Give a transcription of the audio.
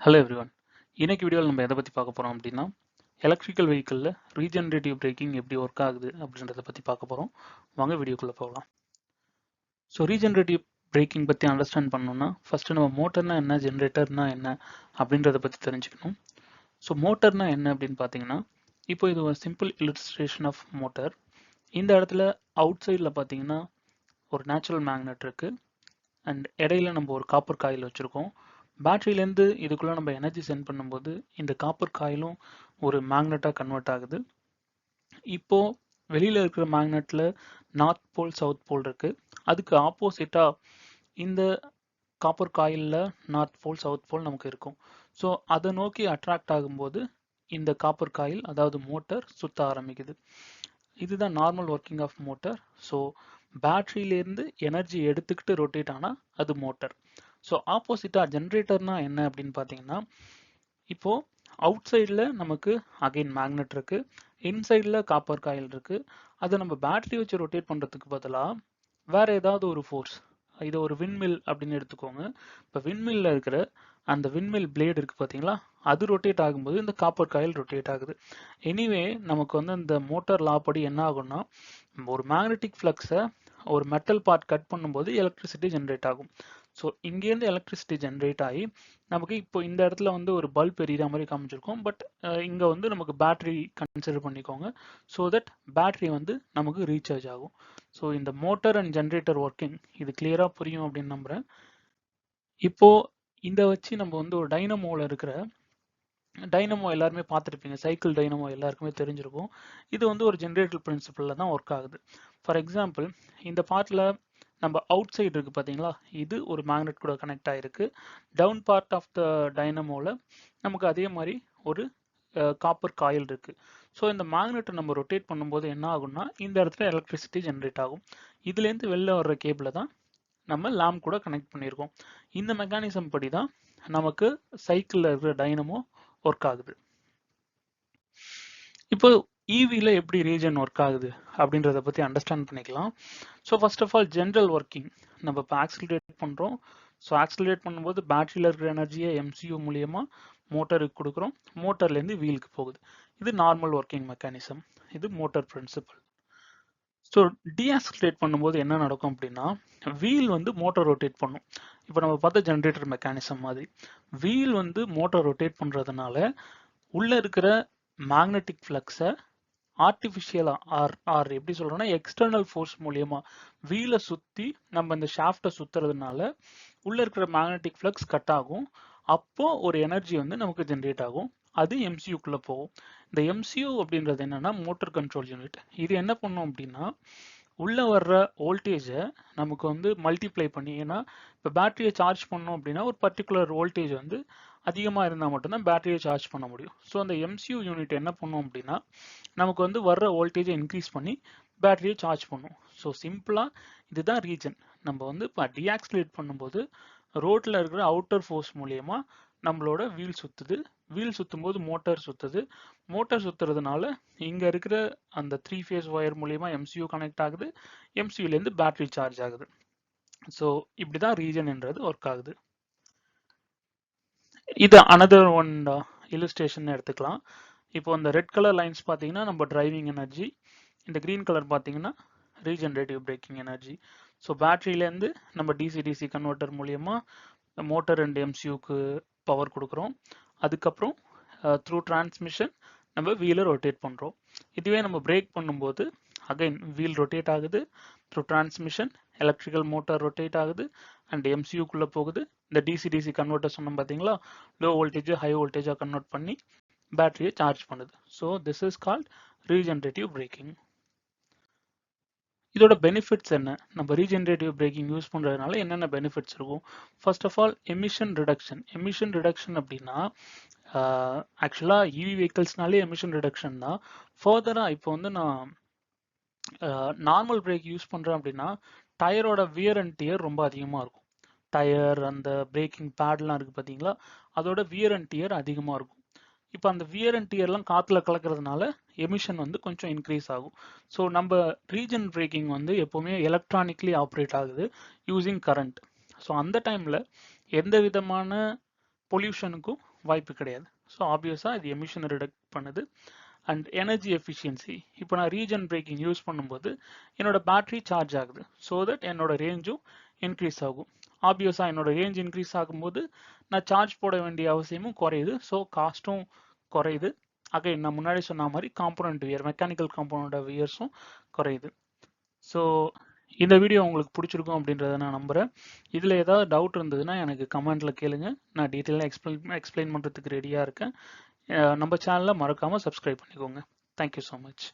Hello everyone. இன்னைக்கு வீடியோவில் நம்ம எதை பற்றி பார்க்க போகிறோம் அப்படின்னா எலக்ட்ரிக்கல் வெஹிக்கிளில் ரீஜெனரேட்டிவ் பிரேக்கிங் எப்படி ஒர்க் ஆகுது அப்படின்றத பற்றி பார்க்க போகிறோம். வாங்க வீடியோக்குள்ளே போகலாம். ஸோ ரீஜெனரேட்டிவ் பிரேக்கிங் பற்றி அண்டர்ஸ்டாண்ட் பண்ணணும்னா ஃபஸ்ட்டு நம்ம மோட்டர்னா என்ன, ஜென்ரேட்டர்னா என்ன அப்படின்றத பற்றி தெரிஞ்சுக்கணும். ஸோ மோட்டர்னா என்ன அப்படின்னு பார்த்தீங்கன்னா, இப்போ இது ஒரு சிம்பிள் இல்லுஸ்ட்ரேஷன் ஆஃப் மோட்டர். இந்த இடத்துல அவுட் சைடில் பார்த்தீங்கன்னா ஒரு நேச்சுரல் மேக்னெட் இருக்குது அண்ட் இடையில நம்ம ஒரு காப்பர் காயில் வச்சுருக்கோம். பேட்டரியிலேருந்து இதுக்குள்ளே நம்ம எனர்ஜி சென்ட் பண்ணும்போது இந்த காப்பர் காயிலும் ஒரு மேக்னெட்டாக கன்வெர்ட் ஆகுது. இப்போ வெளியில் இருக்கிற மேக்னெட்டில் நார்த் போல் சவுத் போல் இருக்குது. அதுக்கு ஆப்போசிட்டாக இந்த காப்பர் காயிலில் நார்த் போல் சவுத் போல் நமக்கு இருக்கும். ஸோ அதை நோக்கி அட்ராக்ட் ஆகும்போது இந்த காப்பர் காயில் அதாவது மோட்டர் சுத்த ஆரம்பிக்குது. இதுதான் normal working of motor. So பேட்டரியிலேருந்து எனர்ஜி எடுத்துக்கிட்டு ரொட்டேட் ஆனால் அது மோட்டர். ஸோ ஆப்போசிட்டாக ஜென்ரேட்டர்னா என்ன அப்படின்னு பார்த்தீங்கன்னா, இப்போ அவுட் சைடில் நமக்கு அகைன் மேக்னெட் இருக்கு, இன்சைடில் காப்பர் காயில் இருக்கு. அதை நம்ம பேட்டரி வச்சு ரொட்டேட் பண்ணுறதுக்கு பதிலாக வேற ஏதாவது ஒரு ஃபோர்ஸ், இதை ஒரு விண்மில் அப்படின்னு எடுத்துக்கோங்க. இப்போ விண்மில்ல இருக்கிற அந்த விண்மில் பிளேடு இருக்கு பார்த்தீங்களா, அது ரொட்டேட் ஆகும்போது இந்த காப்பர் காயில் ரொட்டேட் ஆகுது. எனிவே நமக்கு வந்து இந்த மோட்டார் லா படி என்ன ஆகும்னா, ஒரு மேக்னெட்டிக் ஃப்ளக்ஸை ஒரு மெட்டல் பார்ட் கட் பண்ணும்போது எலக்ட்ரிசிட்டி ஜென்ரேட் ஆகும். ஸோ இங்கேருந்து எலக்ட்ரிசிட்டி ஜென்ரேட் ஆகி நமக்கு இப்போ இந்த இடத்துல வந்து ஒரு பல்ப் எரியிற மாதிரி காமிச்சிருக்கோம். பட் இங்கே வந்து நமக்கு பேட்டரி கன்சிடர் பண்ணிக்கோங்க. ஸோ தட் பேட்டரி வந்து நமக்கு ரீசார்ஜ் ஆகும். ஸோ இந்த மோட்டர் அண்ட் ஜென்ரேட்டர் ஒர்க்கிங் இது கிளியராக புரியும் அப்படின்னு நம்புகிறேன். இப்போ இதை வச்சு நம்ம வந்து ஒரு டைனமோவில் இருக்கிற டைனமோ எல்லாருமே பார்த்துருப்பீங்க, சைக்கிள் டைனமோ எல்லாருக்குமே தெரிஞ்சிருக்கும். இது வந்து ஒரு ஜென்ரேட்டர் பிரின்சிபலில் தான் ஒர்க் ஆகுது. ஃபார் எக்ஸாம்பிள் இந்த பார்ட்டில் நம்ம அவுட் சைடு இருக்குது பார்த்தீங்களா, இது ஒரு மேக்னெட் கூட கனெக்ட் ஆகிருக்கு. டவுன் பார்ட் ஆஃப் த டைனமோவில் நமக்கு அதே மாதிரி ஒரு காப்பர் காயில் இருக்குது. ஸோ இந்த மேக்னெட்டை நம்ம ரொட்டேட் பண்ணும்போது என்ன ஆகும்னா இந்த இடத்துல எலக்ட்ரிசிட்டி ஜென்ரேட் ஆகும். இதுலேருந்து வெளில வர்ற கேபிளை தான் நம்ம லேம்ப் கூட கனெக்ட் பண்ணியிருக்கோம். இந்த மெக்கானிசம் படி தான் நமக்கு சைக்கிளில் இருக்கிற டைனமோ ஒர்க் ஆகுது. இப்போ ஈவியில் எப்படி ரீஜன் ஒர்க் ஆகுது அப்படின்றத பற்றி அண்டர்ஸ்டாண்ட் பண்ணிக்கலாம். So first of all general working நம்ம இப்போ ஆக்சிலரேட் பண்ணுறோம். ஸோ ஆக்சிலரேட் பண்ணும்போது பேட்டரியில் இருக்கிற எனர்ஜியை எம்சியூ மூலியமாக மோட்டருக்கு கொடுக்குறோம், மோட்டர்லேருந்து வீலுக்கு போகுது. இது நார்மல் ஒர்க்கிங் மெக்கானிசம், இது மோட்டர் பிரின்சிபல். ஸோ டீஆக்சிலரேட் பண்ணும்போது என்ன நடக்கும் அப்படின்னா, வீல் வந்து மோட்டர் ரொட்டேட் பண்ணும். இப்போ நம்ம பார்த்த ஜென்ரேட்டர் மெக்கானிசம் மாதிரி வீல் வந்து மோட்டர் ரொட்டேட் பண்ணுறதுனால உள்ள இருக்கிற மேக்னெட்டிக் ஃப்ளக்ஸை ஆர்டிஃபிஷியலா ஆர் எப்படி சொல்றோம்னா எக்ஸ்டர்னல் ஃபோர்ஸ் மூலியமா வீலை சுத்தி நம்ம இந்த ஷாஃப்டை சுத்துறதுனால உள்ள இருக்கிற மேக்னெட்டிக் ஃப்ளக்ஸ் கட் ஆகும். அப்போ ஒரு எனர்ஜி வந்து நமக்கு ஜென்ரேட் ஆகும். அது எம்சியூக்குள்ள போகும். இந்த எம்சியூ அப்படின்றது என்னன்னா மோட்டர் கண்ட்ரோல் யூனிட். இது என்ன பண்ணும் அப்படின்னா உள்ள வர்ற வோல்டேஜை நமக்கு வந்து மல்டிப்ளை பண்ணி, ஏன்னா இப்போ பேட்டரியை சார்ஜ் பண்ணோம் அப்படின்னா ஒரு பர்டிகுலர் வோல்டேஜ் வந்து அதிகமாக இருந்தால் மட்டும்தான் பேட்டரியை சார்ஜ் பண்ண முடியும். ஸோ அந்த எம்சியூ யூனிட் என்ன பண்ணும் அப்படின்னா நமக்கு வந்து வர்ற வோல்டேஜை இன்க்ரீஸ் பண்ணி பேட்டரியை சார்ஜ் பண்ணும். ஸோ சிம்பிளாக இதுதான் ரீஜன். நம்ம வந்து இப்போ டீஆக்சிலேட் பண்ணும்போது ரோட்டில் இருக்கிற அவுட்டர் ஃபோர்ஸ் மூலயமா நம்மளோட வீல் சுற்றுது. வீல் சுற்றும் போது மோட்டார் சுற்றுது. மோட்டார் சுற்றுறதுனால இங்கே இருக்கிற அந்த 3 ஃபேஸ் ஒயர் மூலயமா எம்சியூ கனெக்ட் ஆகுது. எம்சியூலேருந்து பேட்டரி சார்ஜ் ஆகுது. ஸோ இப்படி தான் ரீஜன்ன்றது ஒர்க் ஆகுது. இது அனதர் ஒன் இல்லுஸ்ட்ரேஷன் எடுத்துக்கலாம். இப்போ இந்த ரெட் கலர் லைன்ஸ் பார்த்தீங்கன்னா நம்ம டிரைவிங் எனர்ஜி, இந்த கிரீன் கலர் பார்த்தீங்கன்னா ரீஜெனரேட்டிவ் பிரேக்கிங் எனர்ஜி. ஸோ பேட்டரியிலேருந்து நம்ம டிசி கன்வெர்ட்டர் மூலயமா மோட்டர் அண்ட் எம்சியூக்கு பவர் கொடுக்குறோம். அதுக்கப்புறம் த்ரூ டிரான்ஸ்மிஷன் நம்ம வீலை ரொட்டேட் பண்ணுறோம். இதுவே நம்ம பிரேக் பண்ணும்போது அகைன் வீல் ரொட்டேட் ஆகுது, through transmission electrical motor rotate ஆகுது அண்ட் எம்சியூக்குள்ளே போகுது. இந்த டிசி கன்வெர்ட்டர் சொன்னோம் பார்த்தீங்களா, லோ வோல்டேஜ் ஹை வோல்டேஜாக கன்வெர்ட் பண்ணி பேட்டரியை சார்ஜ் பண்ணுது. So this is called regenerative braking. இதோட பெனிஃபிட்ஸ் என்ன, நம்ம ரீஜெனரேட்டிவ் பிரேக்கிங் யூஸ் பண்ணுறதுனால என்னென்ன பெனிஃபிட்ஸ் இருக்கும்? First of all emission reduction. Emission reduction அப்படின்னா ஆக்சுவலாக இவி வெஹிக்கிள்ஸ்னாலே எமிஷன் ரிடக்ஷன் தான். ஃபர்தராக இப்போ வந்து நான் நார்மல் பிரேக் யூஸ் பண்ணுறேன் அப்படின்னா டயரோட வியர் அண்ட் டியர் ரொம்ப அதிகமாக இருக்கும். டயர் அந்த பிரேக்கிங் பேட்லாம் இருக்குது பார்த்தீங்களா, அதோட வியர் அண்ட் டியர் அதிகமாக இருக்கும். இப்போ அந்த வியர் அண்ட் டியர்லாம் காற்றுல கலக்கிறதுனால எமிஷன் வந்து கொஞ்சம் இன்க்ரீஸ் ஆகும். ஸோ நம்ம ரீஜன் பிரேக்கிங் வந்து எப்போவுமே எலக்ட்ரானிக்லி ஆப்ரேட் ஆகுது யூஸிங் கரண்ட். ஸோ அந்த டைமில் எந்த விதமான பொல்யூஷனுக்கும் வாய்ப்பு கிடையாது. ஸோ ஆப்வியஸாக இது எமிஷனை ரிடக்ட் பண்ணுது. அண்ட் எனர்ஜி எஃபிஷியன்சி, இப்போ நான் ரீஜன் பிரேக்கிங் யூஸ் பண்ணும்போது என்னோட பேட்டரி சார்ஜ் ஆகுது, ஸோ தட் என்னோட ரேஞ்சும் இன்க்ரீஸ் ஆகும். ஆப்வியஸாக என்னோட ரேஞ்ச் இன்க்ரீஸ் ஆகும்போது நான் சார்ஜ் போட வேண்டிய அவசியமும் குறையுது, ஸோ காஸ்ட்டும் குறையுது. அகைன் நான் முன்னாடி சொன்ன மாதிரி காம்போனன்ட் வியர், மெக்கானிக்கல் காம்போனன்ட் வியர்ஸும் குறையுது. ஸோ இந்த வீடியோ உங்களுக்கு பிடிச்சிருக்கும் அப்படின்றத நான் நம்புகிறேன். இதில் ஏதாவது டவுட் இருந்ததுன்னா எனக்கு கமெண்ட்டில் கேளுங்க, நான் டீட்டெயிலாக எக்ஸ்பிளைன் பண்ணுறதுக்கு ரெடியாக இருக்கேன். நம்ம சேனலை மறக்காமல் சப்ஸ்கிரைப் பண்ணிக்கோங்க. Thank you so much.